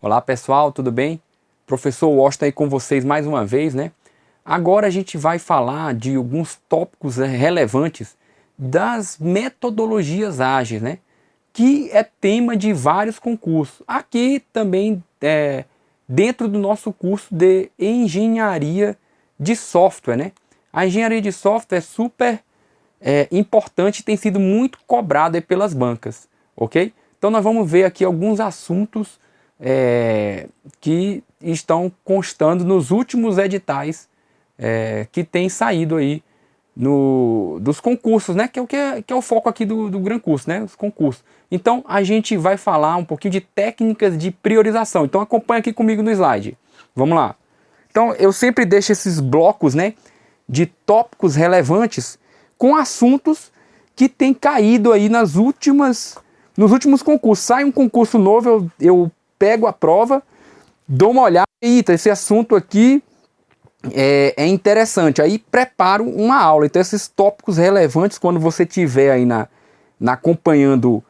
Olá pessoal, tudo bem? Professor Washington aí com vocês mais uma vez, né? Agora a gente vai falar de alguns tópicos relevantes das metodologias ágeis, né? Que é tema de vários concursos. Aqui também dentro do nosso curso de engenharia de software, né? A engenharia de software é super importante e tem sido muito cobrada pelas bancas, ok? Então nós vamos ver aqui alguns assuntos que estão constando nos últimos editais que tem saído aí dos concursos, né? Que é o foco aqui do Gran Curso, né? Os concursos. Então a gente vai falar um pouquinho de técnicas de priorização. Então acompanha aqui comigo no slide. Vamos lá. Então eu sempre deixo esses blocos, né, de tópicos relevantes com assuntos que têm caído aí nos últimos concursos. Sai um concurso novo, eu pego a prova, dou uma olhada, eita, esse assunto aqui é interessante, aí preparo uma aula. Então esses tópicos relevantes, quando você tiver aí acompanhando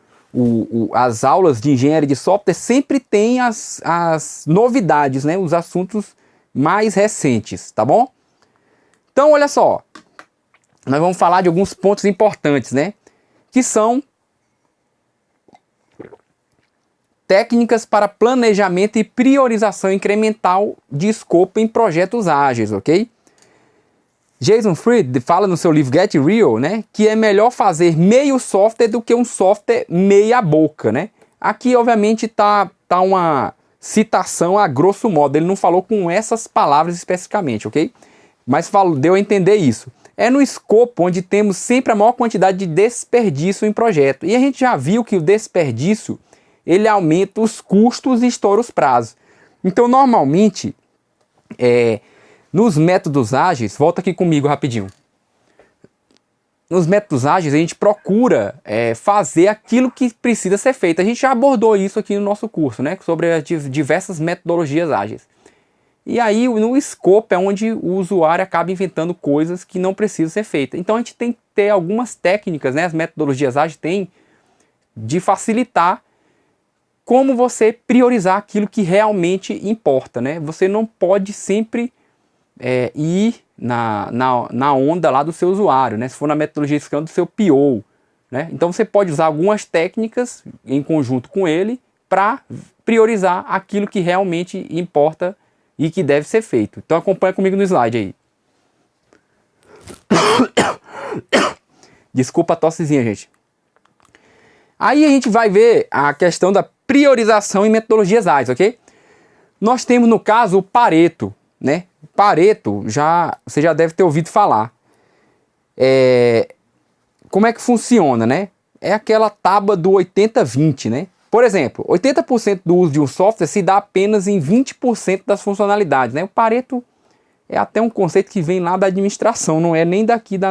as aulas de engenharia de software, sempre tem as novidades, né, os assuntos mais recentes, tá bom? Então olha só, nós vamos falar de alguns pontos importantes, né, que são técnicas para planejamento e priorização incremental de escopo em projetos ágeis, ok? Jason Fried fala no seu livro Get Real, né, que é melhor fazer meio software do que um software meia boca, né? Aqui, obviamente, tá uma citação a grosso modo, ele não falou com essas palavras especificamente, ok? Mas deu a entender isso. É no escopo onde temos sempre a maior quantidade de desperdício em projeto. E a gente já viu que o desperdício ele aumenta os custos e estoura os prazos. Então, normalmente, nos métodos ágeis, volta aqui comigo rapidinho. Nos métodos ágeis, a gente procura fazer aquilo que precisa ser feito. A gente já abordou isso aqui no nosso curso, né? Sobre as diversas metodologias ágeis. E aí, no escopo é onde o usuário acaba inventando coisas que não precisam ser feitas. Então, a gente tem que ter algumas técnicas, né? As metodologias ágeis têm de facilitar como você priorizar aquilo que realmente importa, né? Você não pode sempre ir na onda lá do seu usuário, né? Se for na metodologia Scrum, do seu PO, né? Então você pode usar algumas técnicas em conjunto com ele para priorizar aquilo que realmente importa e que deve ser feito. Então acompanha comigo no slide aí. Desculpa a tossezinha, gente. Aí a gente vai ver a questão da priorização em metodologias ágeis, ok? Nós temos no caso o Pareto, né? Pareto, você já deve ter ouvido falar. Como é que funciona, né? É aquela tábua do 80-20, né? Por exemplo, 80% do uso de um software se dá apenas em 20% das funcionalidades, né? O Pareto é até um conceito que vem lá da administração, não é nem daqui da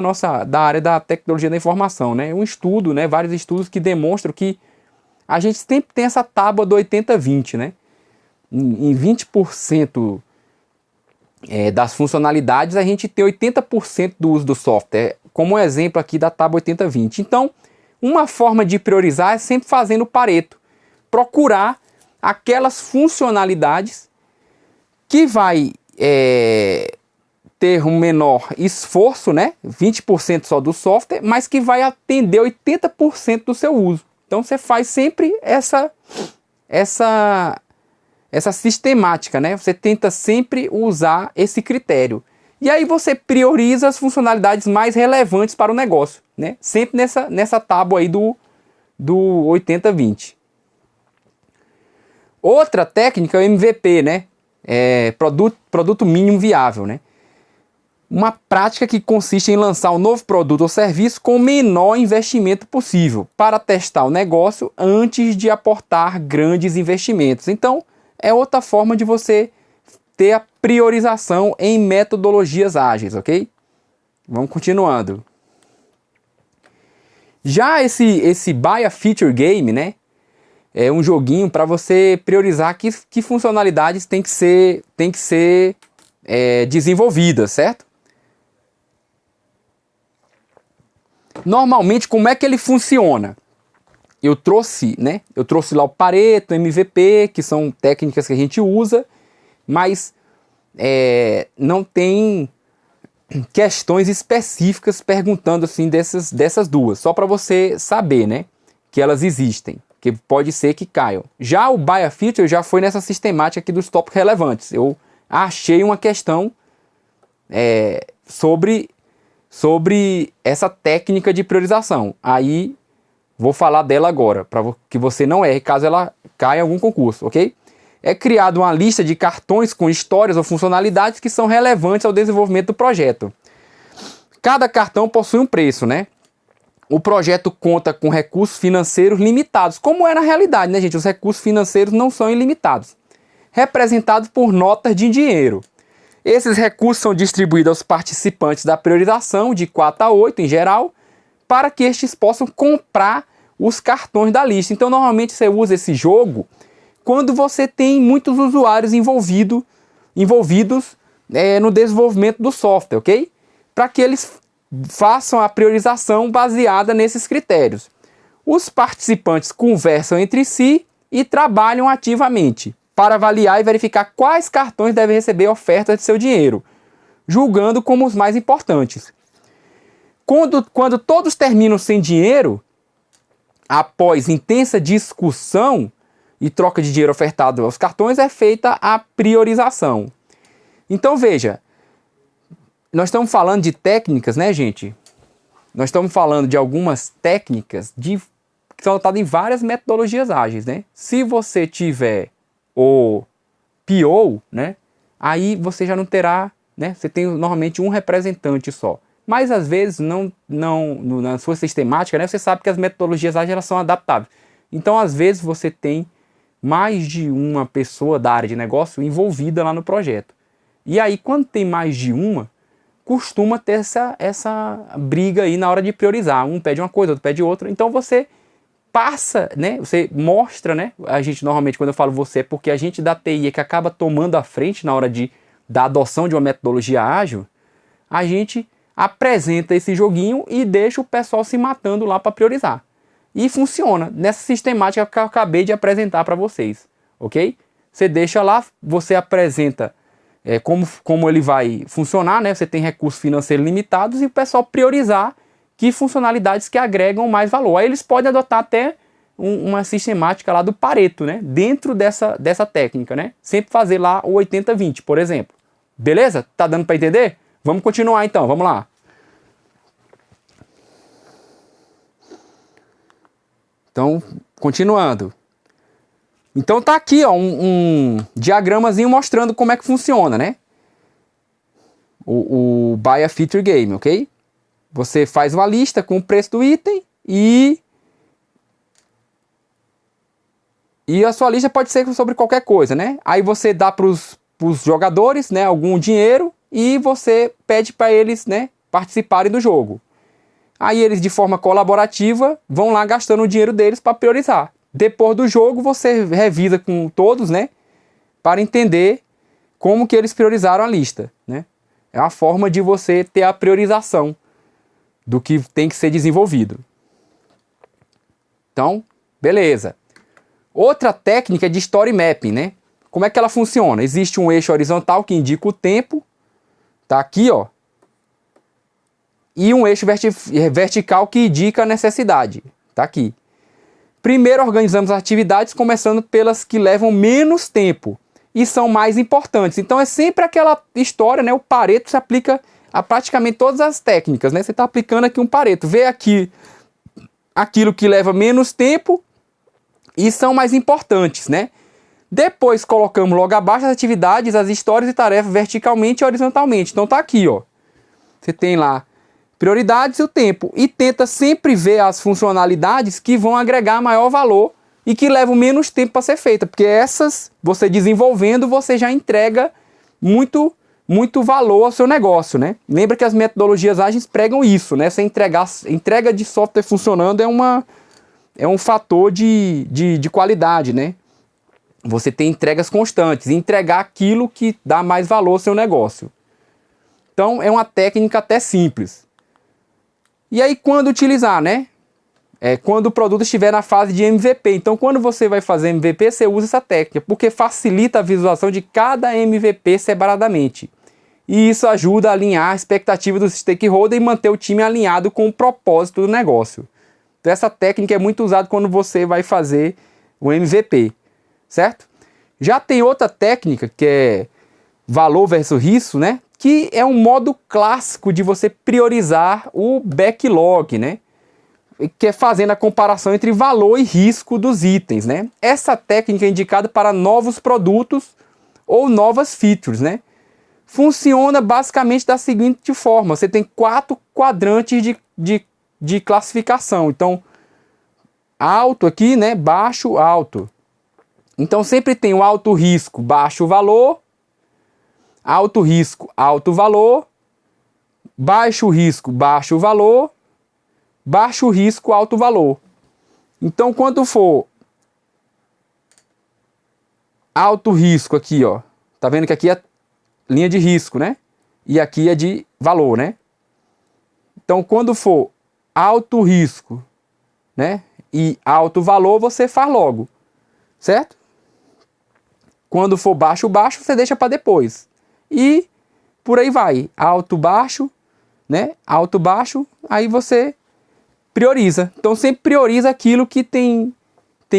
área da tecnologia da informação, né? É um estudo, né? Vários estudos que demonstram que a gente sempre tem essa tábua do 80-20, né? Em 20% das funcionalidades, a gente tem 80% do uso do software, como um exemplo aqui da tábua 80-20. Então, uma forma de priorizar é sempre fazendo o Pareto. Procurar aquelas funcionalidades que vai ter um menor esforço, né? 20% só do software, mas que vai atender 80% do seu uso. Então você faz sempre essa sistemática, né? Você tenta sempre usar esse critério. E aí você prioriza as funcionalidades mais relevantes para o negócio, né? Sempre nessa tábua aí do 80-20. Outra técnica é o MVP, né? Produto mínimo viável, né? Uma prática que consiste em lançar um novo produto ou serviço com o menor investimento possível para testar o negócio antes de aportar grandes investimentos. Então, é outra forma de você ter a priorização em metodologias ágeis, ok? Vamos continuando. Já esse Buy a Feature Game, né? É um joguinho para você priorizar que funcionalidades tem que ser desenvolvidas, certo? Normalmente, como é que ele funciona? eu trouxe, né? Eu trouxe lá o Pareto, MVP, que são técnicas que a gente usa, mas não tem questões específicas perguntando assim dessas duas, só para você saber, né, que elas existem, que pode ser que caiam. Já o Bias Filter já foi nessa sistemática aqui dos tópicos relevantes. Eu achei uma questão sobre essa técnica de priorização. Aí vou falar dela agora, para que você não erre caso ela caia em algum concurso, ok? É criada uma lista de cartões com histórias ou funcionalidades que são relevantes ao desenvolvimento do projeto. Cada cartão possui um preço, né? O projeto conta com recursos financeiros limitados, como é na realidade, né, gente? Os recursos financeiros não são ilimitados, representados por notas de dinheiro. Esses recursos são distribuídos aos participantes da priorização, de 4 a 8 em geral, para que estes possam comprar os cartões da lista. Então, normalmente você usa esse jogo quando você tem muitos usuários envolvidos no desenvolvimento do software, ok? Para que eles façam a priorização baseada nesses critérios. Os participantes conversam entre si e trabalham ativamente para avaliar e verificar quais cartões devem receber ofertas de seu dinheiro, julgando como os mais importantes. Quando todos terminam sem dinheiro, após intensa discussão e troca de dinheiro ofertado aos cartões, é feita a priorização. Então veja, nós estamos falando de técnicas, né, gente? Nós estamos falando de algumas técnicas que são adotadas em várias metodologias ágeis, né? Se você tiver o PO, né, aí você já não terá, né? Você tem normalmente um representante só. Mas às vezes na sua sistemática, né, você sabe que as metodologias ágeis elas são adaptáveis. Então às vezes você tem mais de uma pessoa da área de negócio envolvida lá no projeto. E aí quando tem mais de uma, costuma ter essa briga aí na hora de priorizar. Um pede uma coisa, outro pede outra. Então você passa, né? Você mostra, né? A gente normalmente, quando eu falo você, é porque a gente da TI é que acaba tomando a frente na hora da adoção de uma metodologia ágil. A gente apresenta esse joguinho e deixa o pessoal se matando lá para priorizar. E funciona nessa sistemática que eu acabei de apresentar para vocês, ok? Você deixa lá, você apresenta como ele vai funcionar, né? Você tem recursos financeiros limitados e o pessoal priorizar que funcionalidades que agregam mais valor. Aí eles podem adotar até uma sistemática lá do Pareto, né? Dentro dessa técnica, né? Sempre fazer lá o 80-20, por exemplo. Beleza? Tá dando para entender? Vamos continuar então, vamos lá. Então, continuando. Então tá aqui, ó, um diagramazinho mostrando como é que funciona, né? O Buy a Feature Game, ok? Você faz uma lista com o preço do item e a sua lista pode ser sobre qualquer coisa, né? Aí você dá para os jogadores, né, algum dinheiro e você pede para eles, né, participarem do jogo. Aí eles, de forma colaborativa, vão lá gastando o dinheiro deles para priorizar. Depois do jogo, você revisa com todos, né, para entender como que eles priorizaram a lista, né? É uma forma de você ter a priorização do que tem que ser desenvolvido. Então, beleza. Outra técnica é de story mapping, né? Como é que ela funciona? Existe um eixo horizontal que indica o tempo, tá aqui, ó. E um eixo vertical que indica a necessidade, tá aqui. Primeiro organizamos as atividades começando pelas que levam menos tempo e são mais importantes. Então é sempre aquela história, né? O Pareto se aplica a praticamente todas as técnicas, né? Você está aplicando aqui um Pareto. Vê aqui aquilo que leva menos tempo e são mais importantes, né? Depois colocamos logo abaixo as atividades, as histórias e tarefas verticalmente e horizontalmente. Então tá aqui, ó. Você tem lá prioridades e o tempo. E tenta sempre ver as funcionalidades que vão agregar maior valor e que levam menos tempo para ser feita. Porque essas, você desenvolvendo, você já entrega muito valor ao seu negócio, né? Lembra que as metodologias ágeis pregam isso, né? Você entrega de software funcionando é um fator de qualidade, né? Você tem entregas constantes, entregar aquilo que dá mais valor ao seu negócio. Então é uma técnica até simples. E aí quando utilizar, né? quando o produto estiver na fase de MVP. Então, quando você vai fazer MVP, você usa essa técnica, porque facilita a visualização de cada MVP separadamente. E isso ajuda a alinhar a expectativa do stakeholder e manter o time alinhado com o propósito do negócio. Então, essa técnica é muito usada quando você vai fazer o MVP, certo? Já tem outra técnica que é valor versus risco, né? Que é um modo clássico de você priorizar o backlog, né? Que é fazendo a comparação entre valor e risco dos itens, né? Essa técnica é indicada para novos produtos ou novas features, né? Funciona basicamente da seguinte forma: você tem 4 quadrantes de classificação. Então, alto aqui, né? Baixo, alto. Então, sempre tem o alto risco, baixo valor, alto risco, alto valor, baixo risco, baixo valor, baixo risco, alto valor. Então, quando for alto risco aqui, ó, tá vendo que aqui é linha de risco, né? E aqui é de valor, né? Então, quando for alto risco, né? E alto valor, você faz logo, certo? Quando for baixo, baixo, você deixa para depois. E por aí vai, alto, baixo, né? Alto, baixo, aí você prioriza. Então sempre prioriza aquilo que tem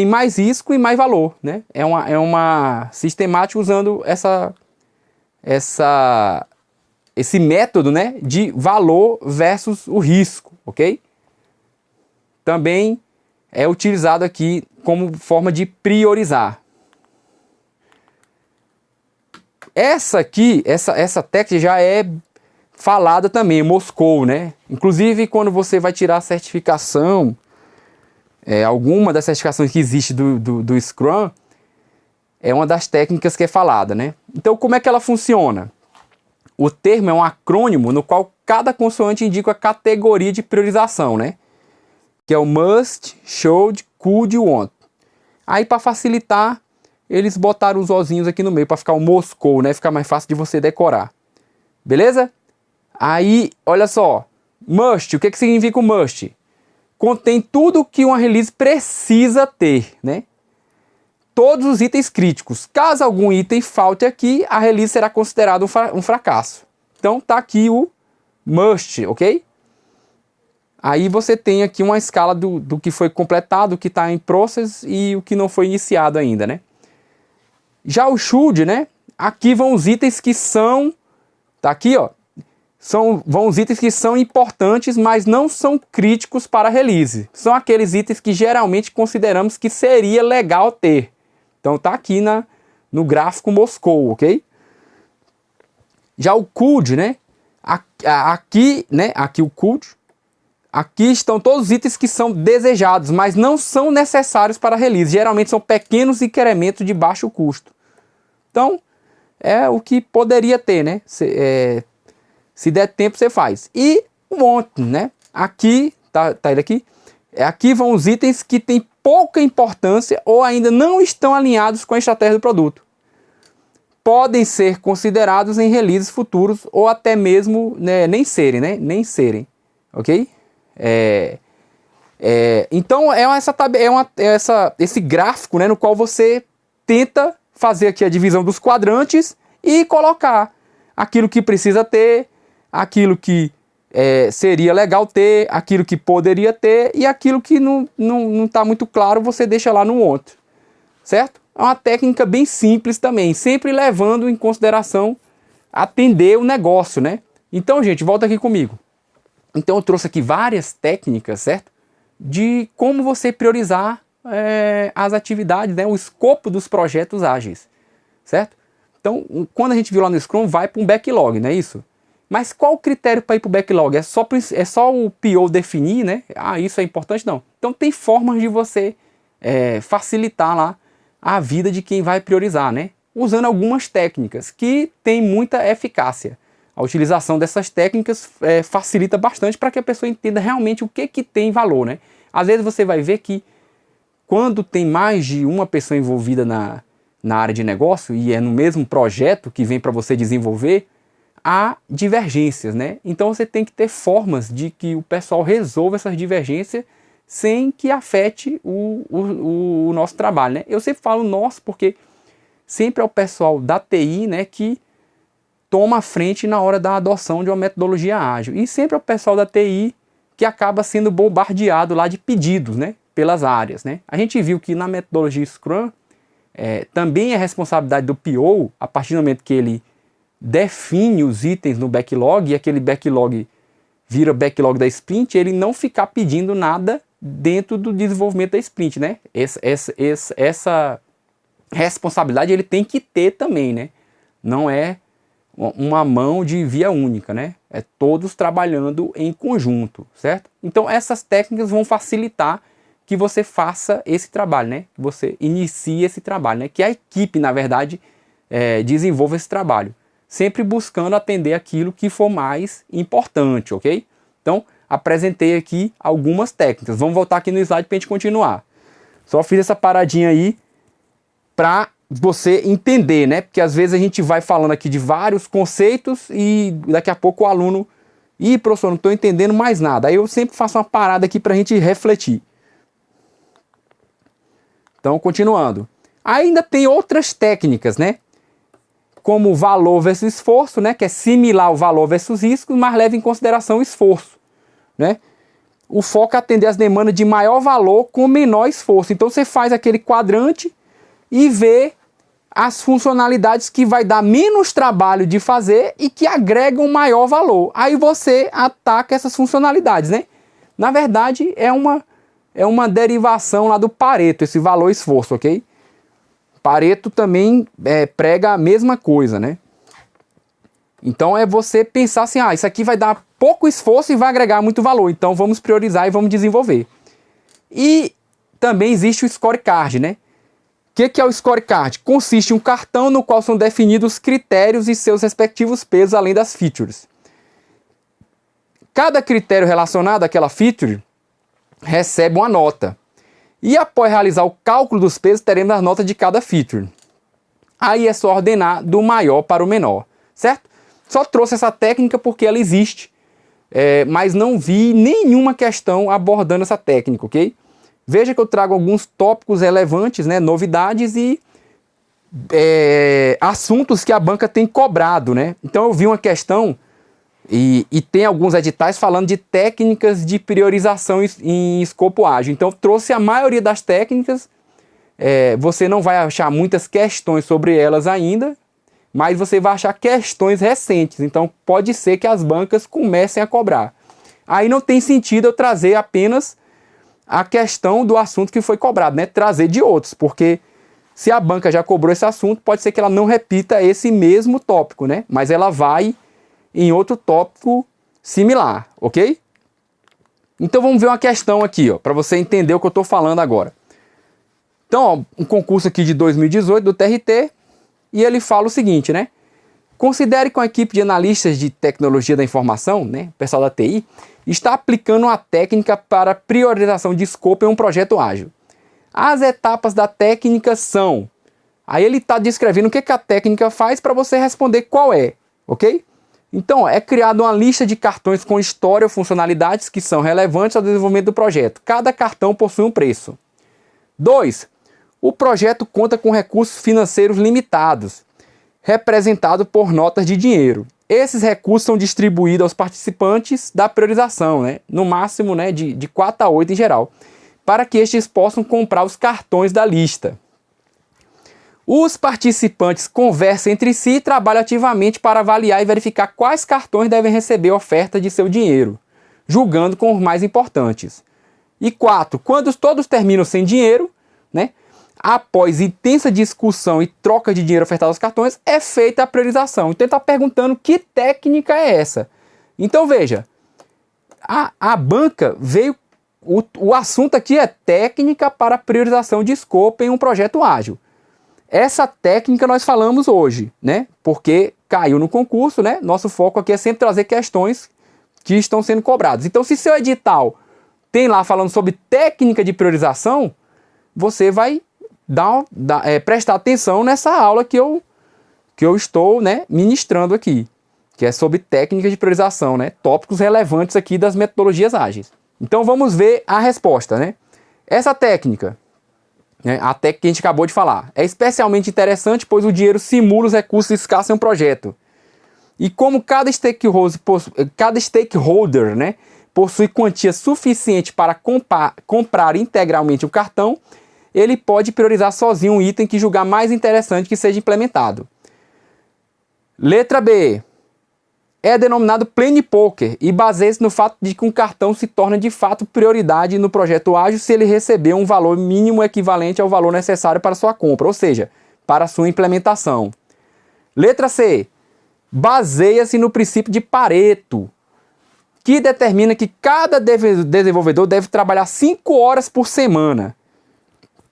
mais risco e mais valor, né? É uma sistemática usando esse método, né, de valor versus o risco, ok? Também é utilizado aqui como forma de priorizar. Essa aqui, essa técnica já é falada também, Moscou, né? Inclusive, quando você vai tirar a certificação, alguma das certificações que existe do Scrum, é uma das técnicas que é falada, né? Então, como é que ela funciona? O termo é um acrônimo no qual cada consoante indica a categoria de priorização, né? Que é o must, should, could e want. Aí, para facilitar, eles botaram os ozinhos aqui no meio para ficar o Moscou, né? Ficar mais fácil de você decorar. Beleza? Aí, olha só. Must, o que significa o must? Contém tudo que uma release precisa ter, né? Todos os itens críticos. Caso algum item falte aqui, a release será considerada um fracasso. Então, tá aqui o must, ok? Aí você tem aqui uma escala do que foi completado, o que está em process e o que não foi iniciado ainda, né? Já o should, né? Aqui vão os itens que são... Tá aqui, ó. Vão os itens que são importantes, mas não são críticos para a release. São aqueles itens que geralmente consideramos que seria legal ter. Então tá aqui no gráfico Moscou, ok? Já o could, né? Aqui, né? Aqui o could. Aqui estão todos os itens que são desejados, mas não são necessários para a release. Geralmente são pequenos incrementos de baixo custo. Então, é o que poderia ter, né? Se der tempo, você faz. E um monte, né? Aqui, tá ele aqui. Aqui vão os itens que têm pouca importância ou ainda não estão alinhados com a estratégia do produto. Podem ser considerados em releases futuros ou até mesmo, né, nem serem, né? Nem serem, ok? Então esse gráfico, né, no qual você tenta fazer aqui a divisão dos quadrantes e colocar aquilo que precisa ter, aquilo que seria legal ter, aquilo que poderia ter e aquilo que não está muito claro você deixa lá no outro, certo? É uma técnica bem simples também, sempre levando em consideração atender o negócio, né? Então, gente, volta aqui comigo. Então eu trouxe aqui várias técnicas, certo? De como você priorizar as atividades, né? O escopo dos projetos ágeis, certo? Então, quando a gente viu lá no Scrum, vai para um backlog, não é isso? Mas qual o critério para ir para o backlog? É só o PO definir, né? Ah, isso é importante? Não. Então tem formas de você facilitar lá a vida de quem vai priorizar, né? Usando algumas técnicas que têm muita eficácia. A utilização dessas técnicas facilita bastante para que a pessoa entenda realmente o que tem valor, né? Às vezes você vai ver que quando tem mais de uma pessoa envolvida na área de negócio e é no mesmo projeto que vem para você desenvolver, há divergências, né? Então você tem que ter formas de que o pessoal resolva essas divergências sem que afete o nosso trabalho, né? Eu sempre falo nosso porque sempre é o pessoal da TI, né, que toma a frente na hora da adoção de uma metodologia ágil. E sempre é o pessoal da TI que acaba sendo bombardeado lá de pedidos, né, pelas áreas, né? A gente viu que na metodologia Scrum também é responsabilidade do PO, a partir do momento que ele define os itens no backlog e aquele backlog vira backlog da sprint, ele não ficar pedindo nada dentro do desenvolvimento da sprint, né? Essa responsabilidade ele tem que ter também, né? Não é uma mão de via única, né? É todos trabalhando em conjunto, certo? Então essas técnicas vão facilitar que você faça esse trabalho, né? Que você inicie esse trabalho, né? Que a equipe, na verdade, desenvolva esse trabalho, sempre buscando atender aquilo que for mais importante, ok? Então, apresentei aqui algumas técnicas. Vamos voltar aqui no slide para a gente continuar. Só fiz essa paradinha aí para você entender, né? Porque às vezes a gente vai falando aqui de vários conceitos e daqui a pouco o aluno... Ih, professor, não estou entendendo mais nada. Aí eu sempre faço uma parada aqui para a gente refletir. Então, continuando. Ainda tem outras técnicas, né? Como valor versus esforço, né? Que é similar ao valor versus risco, mas leva em consideração o esforço, né? O foco é atender as demandas de maior valor com menor esforço. Então você faz aquele quadrante e vê as funcionalidades que vai dar menos trabalho de fazer e que agregam maior valor. Aí você ataca essas funcionalidades, né? Na verdade, é uma derivação lá do Pareto, esse valor-esforço, ok? Pareto também prega a mesma coisa, né? Então é você pensar assim, isso aqui vai dar pouco esforço e vai agregar muito valor, então vamos priorizar e vamos desenvolver. E também existe o scorecard, né? O que é o scorecard? Consiste em um cartão no qual são definidos os critérios e seus respectivos pesos, além das features. Cada critério relacionado àquela feature recebe uma nota. E após realizar o cálculo dos pesos, teremos as notas de cada feature. Aí é só ordenar do maior para o menor, certo? Só trouxe essa técnica porque ela existe, mas não vi nenhuma questão abordando essa técnica, ok? Veja que eu trago alguns tópicos relevantes, né, novidades e assuntos que a banca tem cobrado, né? Então eu vi uma questão e tem alguns editais falando de técnicas de priorização em escopo ágil. Então trouxe a maioria das técnicas, você não vai achar muitas questões sobre elas ainda, mas você vai achar questões recentes. Então pode ser que as bancas comecem a cobrar. Aí não tem sentido eu trazer apenas a questão do assunto que foi cobrado, né? Trazer de outros, porque se a banca já cobrou esse assunto, pode ser que ela não repita esse mesmo tópico, né? Mas ela vai em outro tópico similar, ok? Então vamos ver uma questão aqui, para você entender o que eu estou falando agora. Então, um concurso aqui de 2018 do TRT, e ele fala o seguinte, né? Considere que a equipe de analistas de tecnologia da informação, né, pessoal da TI, está aplicando uma técnica para priorização de escopo em um projeto ágil. As etapas da técnica são... Aí ele está descrevendo o que a técnica faz para você responder qual é, ok? Então, é criada uma lista de cartões com história ou funcionalidades que são relevantes ao desenvolvimento do projeto. Cada cartão possui um preço. 2. O projeto conta com recursos financeiros limitados, representado por notas de dinheiro. Esses recursos são distribuídos aos participantes da priorização, né? No máximo, né, de 4 a 8 em geral, para que estes possam comprar os cartões da lista. Os participantes conversam entre si e trabalham ativamente para avaliar e verificar quais cartões devem receber oferta de seu dinheiro, julgando com os mais importantes. E 4. Quando todos terminam sem dinheiro, né, após intensa discussão e troca de dinheiro ofertado aos cartões, é feita a priorização. Então ele está perguntando que técnica é essa. Então veja, a banca veio... O assunto aqui é técnica para priorização de escopo em um projeto ágil. Essa técnica nós falamos hoje, né? Porque caiu no concurso, né? Nosso foco aqui é sempre trazer questões que estão sendo cobradas. Então, se seu edital tem lá falando sobre técnica de priorização, você vai prestar atenção nessa aula que eu estou, né, ministrando aqui, que é sobre técnica de priorização, né? Tópicos relevantes aqui das metodologias ágeis. Então vamos ver a resposta, né? Essa técnica, né, a técnica que a gente acabou de falar, é especialmente interessante pois o dinheiro simula os recursos escassos em um projeto. E como cada stakeholder, né, possui quantia suficiente para comprar integralmente o cartão, ele pode priorizar sozinho um item que julgar mais interessante que seja implementado. Letra B. É denominado Plane Poker e baseia-se no fato de que um cartão se torna de fato prioridade no projeto ágil se ele receber um valor mínimo equivalente ao valor necessário para sua compra, ou seja, para sua implementação. Letra C. Baseia-se no princípio de Pareto, que determina que cada desenvolvedor deve trabalhar 5 horas por semana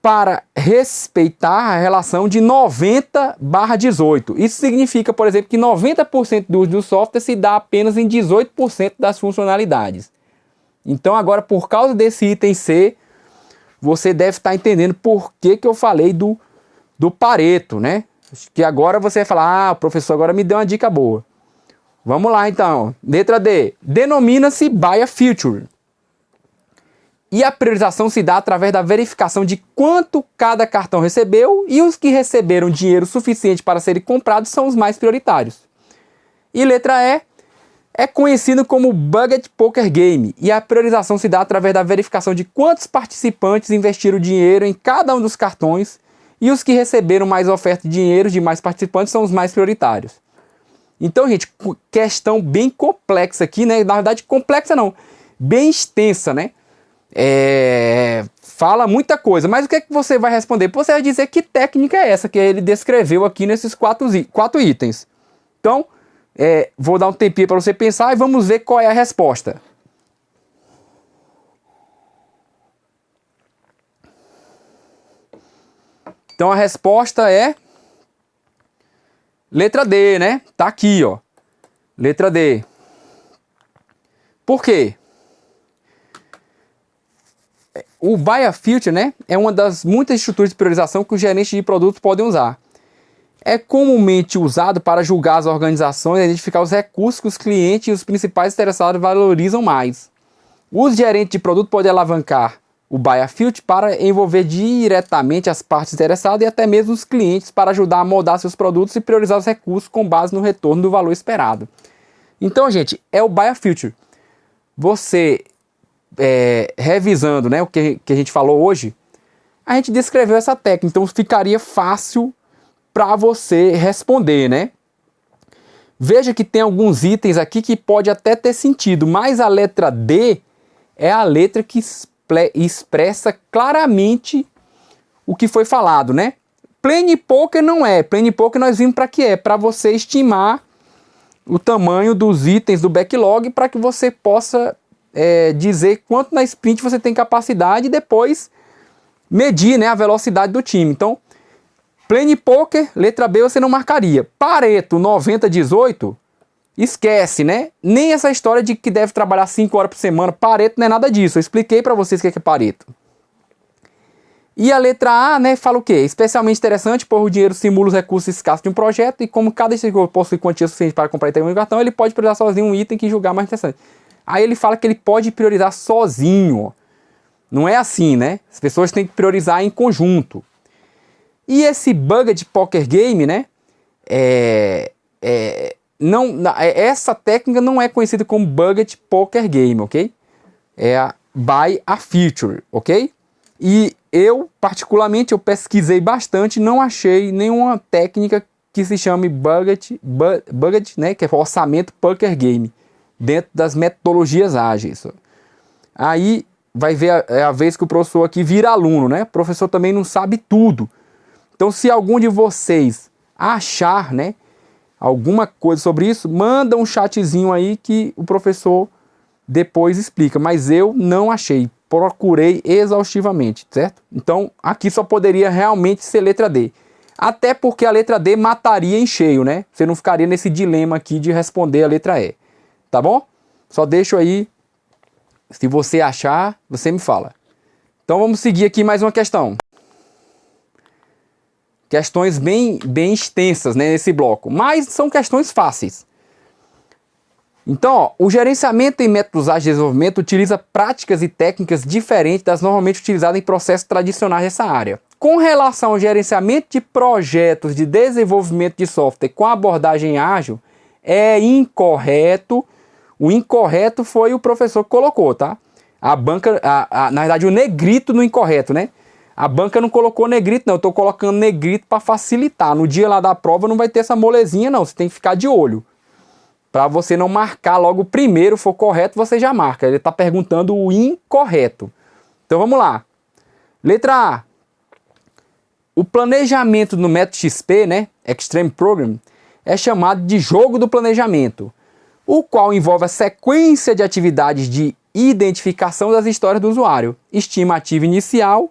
para respeitar a relação de 90/18. Isso significa, por exemplo, que 90% do uso do software se dá apenas em 18% das funcionalidades. Então agora, por causa desse item C, você deve estar entendendo por que eu falei do Pareto, né? Que agora você vai falar, professor, agora me deu uma dica boa. Vamos lá então. Letra D. Denomina-se Buy a Feature. E a priorização se dá através da verificação de quanto cada cartão recebeu e os que receberam dinheiro suficiente para serem comprados são os mais prioritários. E letra E. É conhecido como Budget Poker Game e a priorização se dá através da verificação de quantos participantes investiram dinheiro em cada um dos cartões e os que receberam mais oferta de dinheiro de mais participantes são os mais prioritários. Então, gente, questão bem complexa aqui, né? Na verdade, complexa não, bem extensa, né? Fala muita coisa, mas o que é que você vai responder? Você vai dizer que técnica é essa que ele descreveu aqui nesses quatro itens. Então, vou dar um tempinho para você pensar e vamos ver qual é a resposta. Então a resposta é letra D, né? Tá aqui, ó. Letra D. Por quê? O Buy a Feature, né, é uma das muitas estruturas de priorização que os gerentes de produtos podem usar. É comumente usado para julgar as organizações e identificar os recursos que os clientes e os principais interessados valorizam mais. Os gerentes de produto podem alavancar o Buy a Feature para envolver diretamente as partes interessadas e até mesmo os clientes para ajudar a moldar seus produtos e priorizar os recursos com base no retorno do valor esperado. Então, gente, é o Buy a Feature. Você, revisando, né, o que a gente falou hoje, a gente descreveu essa técnica, então ficaria fácil para você responder, né? Veja que tem alguns itens aqui que pode até ter sentido, mas a letra D é a letra que expressa claramente o que foi falado, né? Plane Poker não é. Plane Poker nós vimos para que é? Para você estimar o tamanho dos itens do backlog para que você possa dizer quanto na sprint você tem capacidade e depois medir, né, a velocidade do time. Então, Plane Poker, letra B você não marcaria. Pareto 90/18, esquece, né? Nem essa história de que deve trabalhar 5 horas por semana. Pareto não é nada disso. Eu expliquei para vocês o que é Pareto. E a letra A, né, fala o quê? Especialmente interessante, pois o dinheiro simula os recursos escassos de um projeto e como cada stakeholder possui quantia suficiente para comprar um cartão, ele pode priorizar sozinho um item que julgar mais interessante. Aí ele fala que ele pode priorizar sozinho. Não é assim, né? As pessoas têm que priorizar em conjunto. E esse Budget Poker Game, né? Essa técnica não é conhecida como Budget Poker Game, ok? É a Buy a Feature, ok? E eu, particularmente, eu pesquisei bastante, não achei nenhuma técnica que se chame Budget, né? Que é orçamento Poker Game, dentro das metodologias ágeis. Aí vai ver a vez que o professor aqui vira aluno, né? O professor também não sabe tudo. Então, se algum de vocês achar, né, alguma coisa sobre isso, manda um chatzinho aí que o professor depois explica. Mas eu não achei, procurei exaustivamente, certo? Então, aqui só poderia realmente ser letra D. Até porque a letra D mataria em cheio, né? Você não ficaria nesse dilema aqui de responder a letra E. Tá bom? Só deixo aí, se você achar, você me fala. Então, vamos seguir aqui mais uma questão. Questões bem extensas, né, nesse bloco, mas são questões fáceis. Então, ó, o gerenciamento em métodos ágeis de desenvolvimento utiliza práticas e técnicas diferentes das normalmente utilizadas em processos tradicionais dessa área. Com relação ao gerenciamento de projetos de desenvolvimento de software com abordagem ágil, é incorreto. O incorreto foi o professor que colocou, tá? A banca, na verdade, o negrito no incorreto, né? A banca não colocou negrito, não. Eu estou colocando negrito para facilitar. No dia lá da prova não vai ter essa molezinha, não. Você tem que ficar de olho. Para você não marcar logo o primeiro, for correto, você já marca. Ele está perguntando o incorreto. Então vamos lá. Letra A. O planejamento no método XP, né? Extreme Program, é chamado de jogo do planejamento, o qual envolve a sequência de atividades de identificação das histórias do usuário, estimativa inicial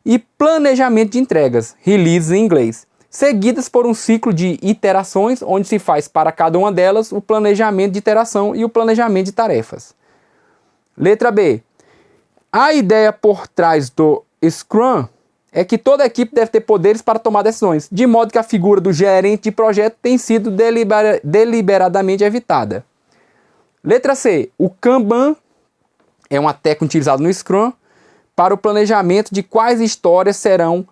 e planejamento de entregas, release em inglês, seguidas por um ciclo de iterações, onde se faz para cada uma delas o planejamento de iteração e o planejamento de tarefas. Letra B. A ideia por trás do Scrum é que toda equipe deve ter poderes para tomar decisões, de modo que a figura do gerente de projeto tem sido deliberadamente evitada. Letra C. O Kanban é uma técnica utilizada no Scrum para o planejamento de quais histórias serão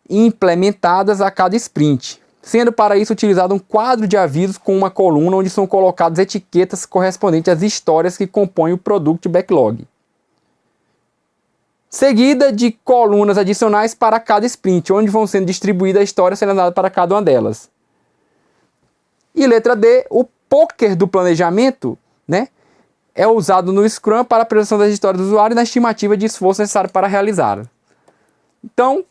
implementadas a cada sprint, sendo para isso utilizado um quadro de avisos com uma coluna onde são colocadas etiquetas correspondentes às histórias que compõem o Product Backlog, seguida de colunas adicionais para cada sprint, onde vão sendo distribuídas as histórias selecionadas para cada uma delas. E letra D, o poker do planejamento, né, é usado no Scrum para a apresentação das histórias do usuário e na estimativa de esforço necessário para realizar. Então,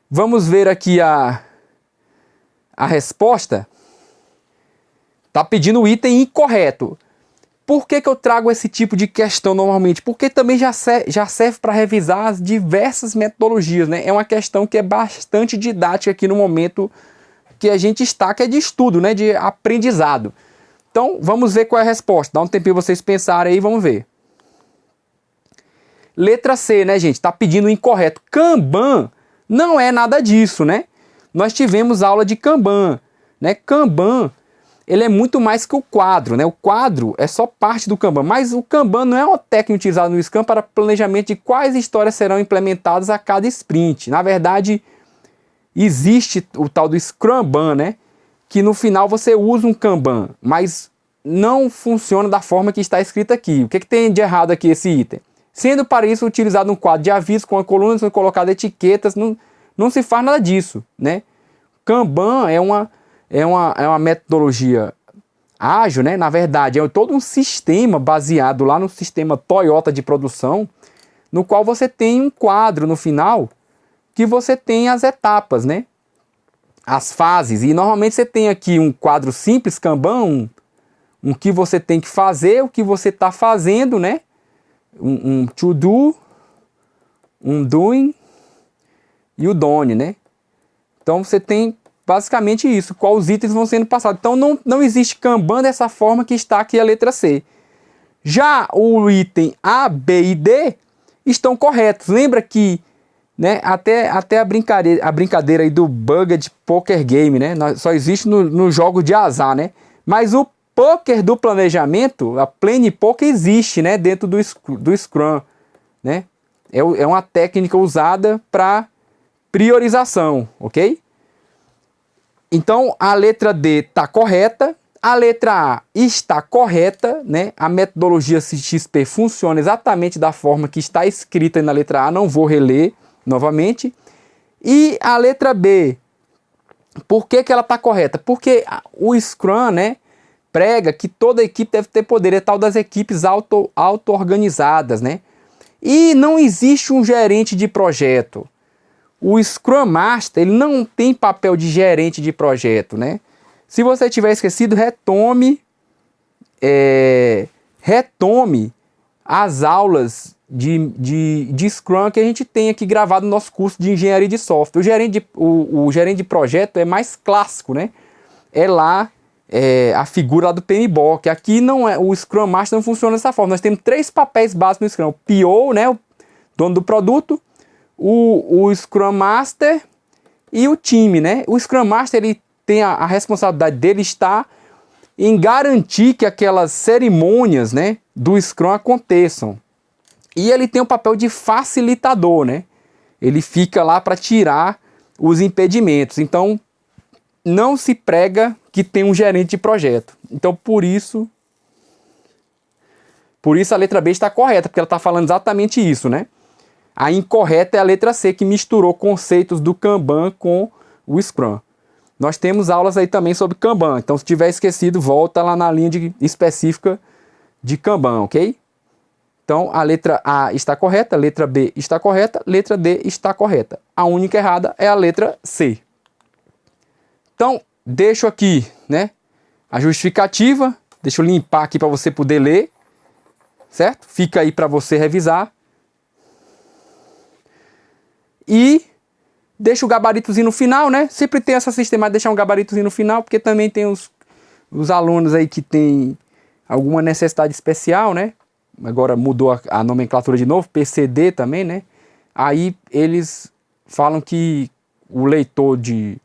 vamos ver aqui a resposta. Está pedindo o item incorreto. Por que eu trago esse tipo de questão normalmente? Porque também já serve para revisar as diversas metodologias, né? É uma questão que é bastante didática aqui no momento que a gente está, que é de estudo, né? De aprendizado. Então, vamos ver qual é a resposta. Dá um tempinho vocês pensarem aí e vamos ver. Letra C, né, gente? Está pedindo o incorreto. Kanban não é nada disso, né? Nós tivemos aula de Kanban, né? Kanban, ele é muito mais que o quadro, né? O quadro é só parte do Kanban, mas o Kanban não é uma técnica utilizada no Scrum para planejamento de quais histórias serão implementadas a cada sprint. Na verdade, existe o tal do Scrumban, né? Que no final você usa um Kanban, mas não funciona da forma que está escrito aqui. O que tem de errado aqui esse item? Sendo para isso utilizado um quadro de aviso com a coluna sendo colocadas etiquetas, não se faz nada disso, né? Kanban é uma metodologia ágil, né? Na verdade, é todo um sistema baseado lá no sistema Toyota de produção, no qual você tem um quadro no final que você tem as etapas, né? As fases. E normalmente você tem aqui um quadro simples, Kanban, um que você tem que fazer, o que você está fazendo, né? Um to do, um doing e o done, né? Então você tem basicamente isso, quais itens vão sendo passados. Então não existe Kanban dessa forma que está aqui a letra C. Já o item A, B e D estão corretos. Lembra que, né, até a brincadeira aí do Bugged Poker Game, né, só existe no jogo de azar, né? Mas o poker do planejamento, a Plane Poker existe, né, dentro do Scrum, né? É uma técnica usada para priorização, ok? Então, a letra D está correta, a letra A está correta, né? A metodologia XP funciona exatamente da forma que está escrita na letra A, não vou reler novamente. E a letra B, por que ela está correta? Porque o Scrum, né, prega que toda equipe deve ter poder, é tal das equipes auto-organizadas, né? E não existe um gerente de projeto. O Scrum Master, ele não tem papel de gerente de projeto, né? Se você tiver esquecido, retome as aulas de Scrum que a gente tem aqui gravado no nosso curso de engenharia de software. O gerente de projeto é mais clássico, né? É lá a figura lá do PMBOK. Aqui não é, o Scrum Master não funciona dessa forma. Nós temos 3 papéis básicos no Scrum. O PO, né, o dono do produto, o Scrum Master e o time, né? O Scrum Master, ele tem a responsabilidade dele estar em garantir que aquelas cerimônias, né, do Scrum aconteçam. E ele tem o papel de facilitador, né? Ele fica lá para tirar os impedimentos. Então, não se prega que tem um gerente de projeto. Então, por isso a letra B está correta, porque ela está falando exatamente isso, né? A incorreta é a letra C, que misturou conceitos do Kanban com o Scrum. Nós temos aulas aí também sobre Kanban. Então, se tiver esquecido, volta lá na linha específica de Kanban, ok? Então, a letra A está correta, a letra B está correta, a letra D está correta. A única errada é a letra C. Então, deixo aqui, né, a justificativa. Deixa eu limpar aqui para você poder ler, certo? Fica aí para você revisar. E deixa o gabaritozinho no final, né? Sempre tem essa sistemática de deixar um gabaritozinho no final, porque também tem os alunos aí que tem alguma necessidade especial, né? Agora mudou a nomenclatura de novo, PCD também, né? Aí eles falam que o leitor de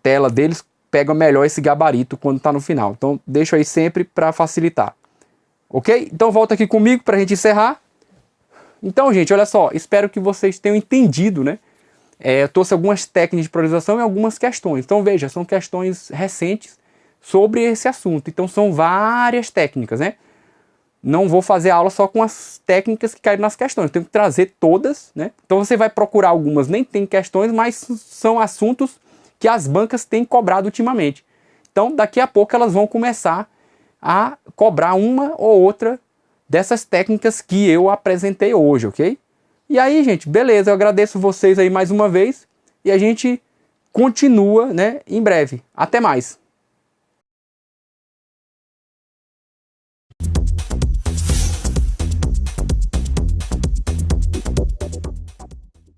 tela deles pega melhor esse gabarito quando está no final. Então deixo aí sempre para facilitar. Ok? Então volta aqui comigo para a gente encerrar. Então, gente, olha só, espero que vocês tenham entendido, né? Eu trouxe algumas técnicas de priorização e algumas questões. Então, veja, são questões recentes sobre esse assunto. Então, são várias técnicas, né? Não vou fazer aula só com as técnicas que caem nas questões. Tenho que trazer todas, né? Então, você vai procurar algumas, nem tem questões, mas são assuntos que as bancas têm cobrado ultimamente. Então, daqui a pouco elas vão começar a cobrar uma ou outra dessas técnicas que eu apresentei hoje, ok? E aí, gente, beleza, eu agradeço vocês aí mais uma vez e a gente continua, né, em breve. Até mais!